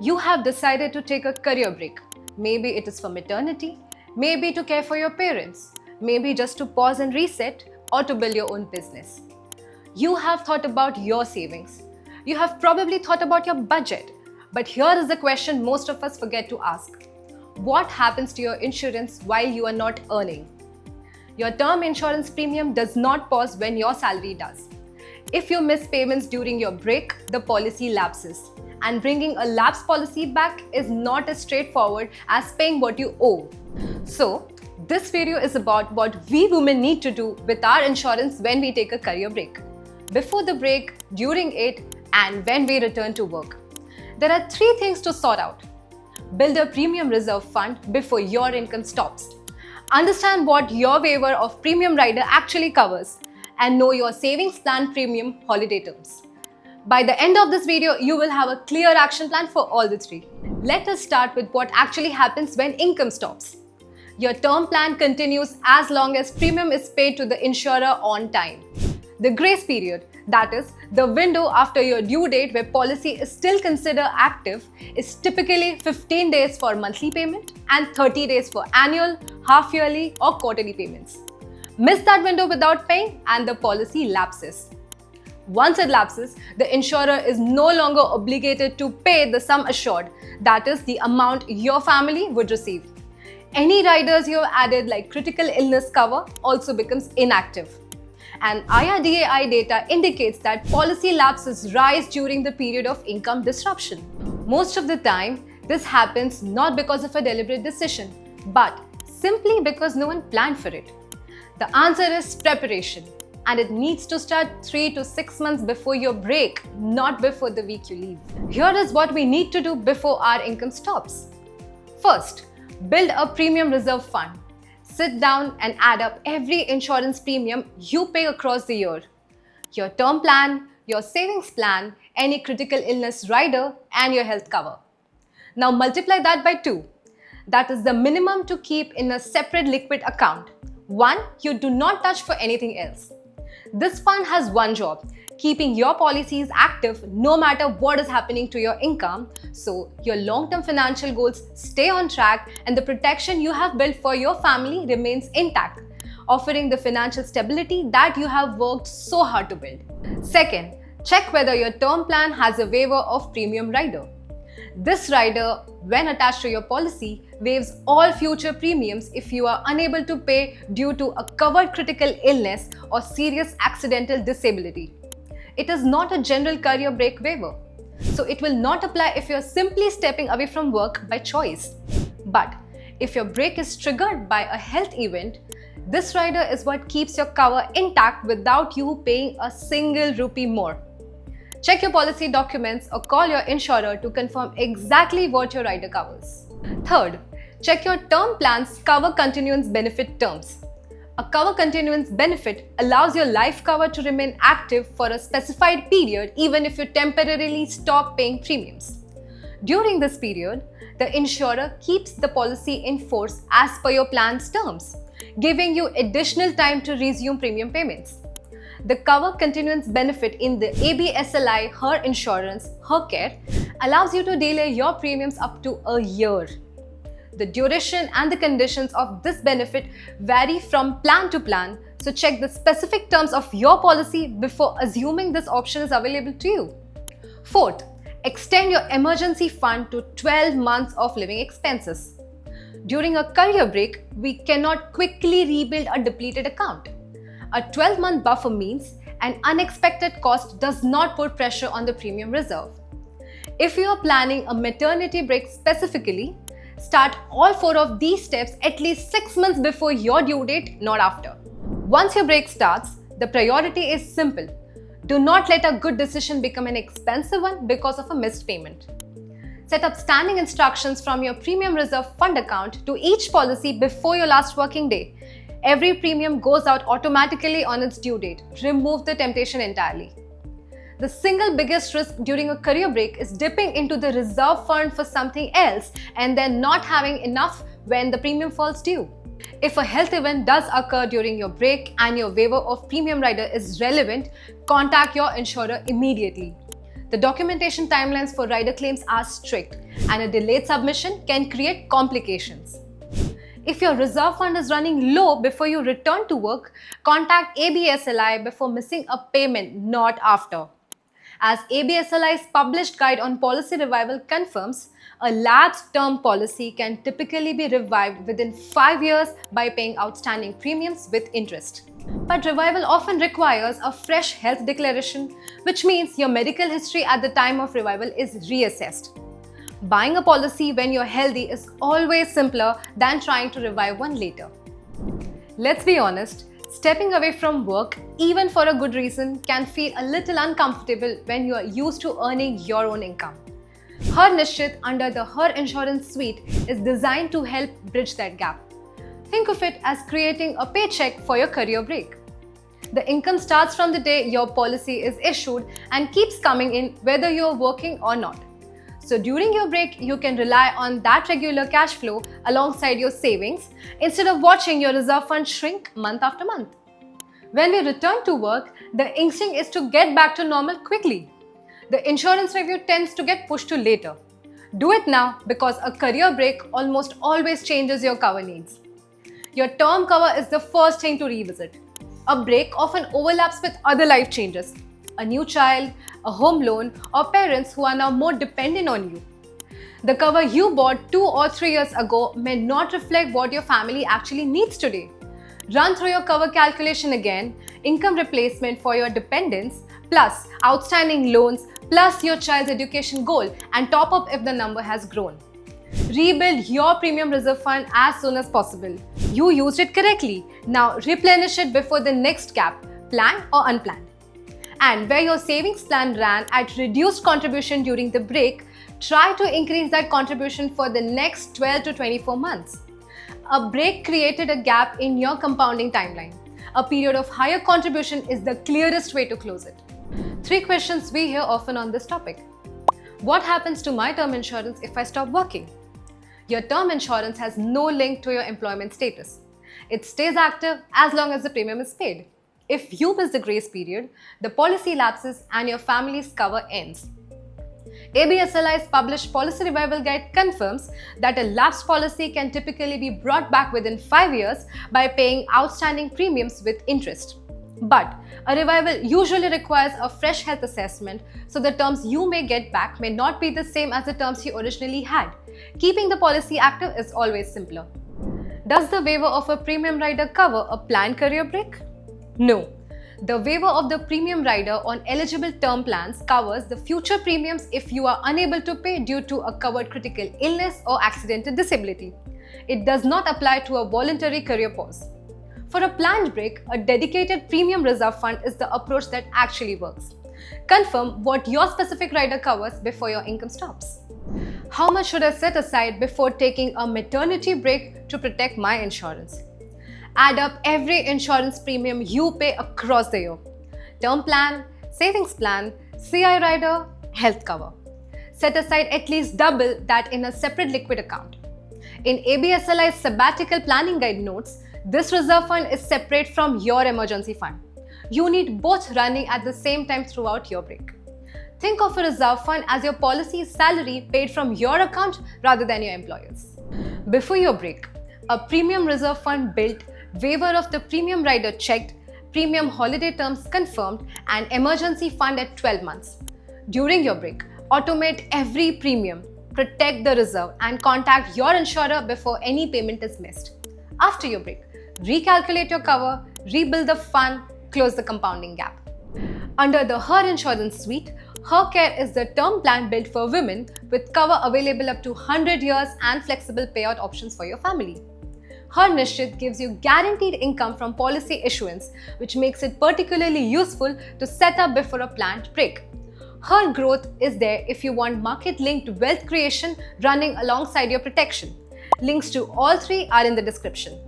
You have decided to take a career break. Maybe it is for maternity, maybe to care for your parents, maybe just to pause and reset, or to build your own business. You have thought about your savings. You have probably thought about your budget. But here is the question most of us forget to ask. What happens to your insurance while you are not earning? Your term insurance premium does not pause when your salary does. If you miss payments during your break, the policy lapses. And bringing a lapsed policy back is not as straightforward as paying what you owe. So, this video is about what we women need to do with our insurance when we take a career break, before the break, during it, and when we return to work. There are 3 things to sort out. Build a premium reserve fund before your income stops. Understand what your waiver of premium rider actually covers, and know your savings plan premium holiday terms. By the end of this video, you will have a clear action plan for all the 3. Let us start with what actually happens when income stops. Your term plan continues as long as premium is paid to the insurer on time. The grace period, that is, the window after your due date where policy is still considered active, is typically 15 days for monthly payment and 30 days for annual, half-yearly or quarterly payments. Miss that window without paying and the policy lapses. Once it lapses, the insurer is no longer obligated to pay the sum assured, that is, the amount your family would receive. Any riders you have added like critical illness cover also becomes inactive. And IRDAI data indicates that policy lapses rise during the period of income disruption. Most of the time, this happens not because of a deliberate decision, but simply because no one planned for it. The answer is preparation, and it needs to start 3 to 6 months before your break, not before the week you leave. Here is what we need to do before our income stops. First, build a premium reserve fund. Sit down and add up every insurance premium you pay across the year. Your term plan, your savings plan, any critical illness rider, and your health cover. Now multiply that by 2. That is the minimum to keep in a separate liquid account. One you do not touch for anything else. This fund has one job, keeping your policies active no matter what is happening to your income, so your long-term financial goals stay on track and the protection you have built for your family remains intact, offering the financial stability that you have worked so hard to build. Second, check whether your term plan has a waiver of premium rider. This rider, when attached to your policy, waives all future premiums if you are unable to pay due to a covered critical illness or serious accidental disability. It is not a general career break waiver, so it will not apply if you are simply stepping away from work by choice. But if your break is triggered by a health event, this rider is what keeps your cover intact without you paying a single rupee more. Check your policy documents or call your insurer to confirm exactly what your rider covers. Third, check your term plan's cover continuance benefit terms. A cover continuance benefit allows your life cover to remain active for a specified period even if you temporarily stop paying premiums. During this period, the insurer keeps the policy in force as per your plan's terms, giving you additional time to resume premium payments. The cover continuance benefit in the ABSLI Her Insurance, Her Care allows you to delay your premiums up to a year. The duration and the conditions of this benefit vary from plan to plan, so check the specific terms of your policy before assuming this option is available to you. Fourth, extend your emergency fund to 12 months of living expenses. During a career break, we cannot quickly rebuild a depleted account. A 12-month buffer means an unexpected cost does not put pressure on the premium reserve. If you are planning a maternity break specifically, start all 4 of these steps at least 6 months before your due date, not after. Once your break starts, the priority is simple. Do not let a good decision become an expensive one because of a missed payment. Set up standing instructions from your premium reserve fund account to each policy before your last working day. Every premium goes out automatically on its due date. Remove the temptation entirely. The single biggest risk during a career break is dipping into the reserve fund for something else and then not having enough when the premium falls due. If a health event does occur during your break and your waiver of premium rider is relevant, contact your insurer immediately. The documentation timelines for rider claims are strict, and a delayed submission can create complications. If your reserve fund is running low before you return to work, contact ABSLI before missing a payment, not after. As ABSLI's published guide on policy revival confirms, a lapsed term policy can typically be revived within 5 years by paying outstanding premiums with interest. But revival often requires a fresh health declaration, which means your medical history at the time of revival is reassessed. Buying a policy when you're healthy is always simpler than trying to revive one later. Let's be honest, stepping away from work, even for a good reason, can feel a little uncomfortable when you are used to earning your own income. Har Nishchit under the Har Insurance Suite is designed to help bridge that gap. Think of it as creating a paycheck for your career break. The income starts from the day your policy is issued and keeps coming in whether you're working or not. So during your break, you can rely on that regular cash flow alongside your savings instead of watching your reserve fund shrink month after month. When we return to work, the instinct is to get back to normal quickly. The insurance review tends to get pushed to later. Do it now because a career break almost always changes your cover needs. Your term cover is the first thing to revisit. A break often overlaps with other life changes. A new child, a home loan, or parents who are now more dependent on you. The cover you bought 2 or 3 years ago may not reflect what your family actually needs today. Run through your cover calculation again, income replacement for your dependents, plus outstanding loans, plus your child's education goal, and top up if the number has grown. Rebuild your premium reserve fund as soon as possible. You used it correctly. Now replenish it before the next gap, planned or unplanned. And where your savings plan ran at reduced contribution during the break, try to increase that contribution for the next 12 to 24 months. A break created a gap in your compounding timeline. A period of higher contribution is the clearest way to close it. 3 questions we hear often on this topic. What happens to my term insurance if I stop working? Your term insurance has no link to your employment status. It stays active as long as the premium is paid. If you miss the grace period, the policy lapses and your family's cover ends. ABSLI's published policy revival guide confirms that a lapsed policy can typically be brought back within 5 years by paying outstanding premiums with interest. But a revival usually requires a fresh health assessment, so the terms you may get back may not be the same as the terms you originally had. Keeping the policy active is always simpler. Does the waiver of a premium rider cover a planned career break? No. The waiver of the premium rider on eligible term plans covers the future premiums if you are unable to pay due to a covered critical illness or accidental disability. It does not apply to a voluntary career pause. For a planned break, a dedicated premium reserve fund is the approach that actually works. Confirm what your specific rider covers before your income stops. How much should I set aside before taking a maternity break to protect my insurance? Add up every insurance premium you pay across the year. Term plan, savings plan, CI rider, health cover. Set aside at least double that in a separate liquid account. In ABSLI's sabbatical planning guide notes, this reserve fund is separate from your emergency fund. You need both running at the same time throughout your break. Think of a reserve fund as your policy's salary paid from your account rather than your employer's. Before your break, a premium reserve fund built, waiver of the premium rider checked, premium holiday terms confirmed, and emergency fund at 12 months. During your break, automate every premium, protect the reserve, and contact your insurer before any payment is missed. After your break, recalculate your cover, rebuild the fund, close the compounding gap. Under the Har Insurance Suite, Har Care is the term plan built for women with cover available up to 100 years and flexible payout options for your family. Har Nishchit gives you guaranteed income from policy issuance, which makes it particularly useful to set up before a planned break. Har Growth is there if you want market-linked wealth creation running alongside your protection. Links to all 3 are in the description.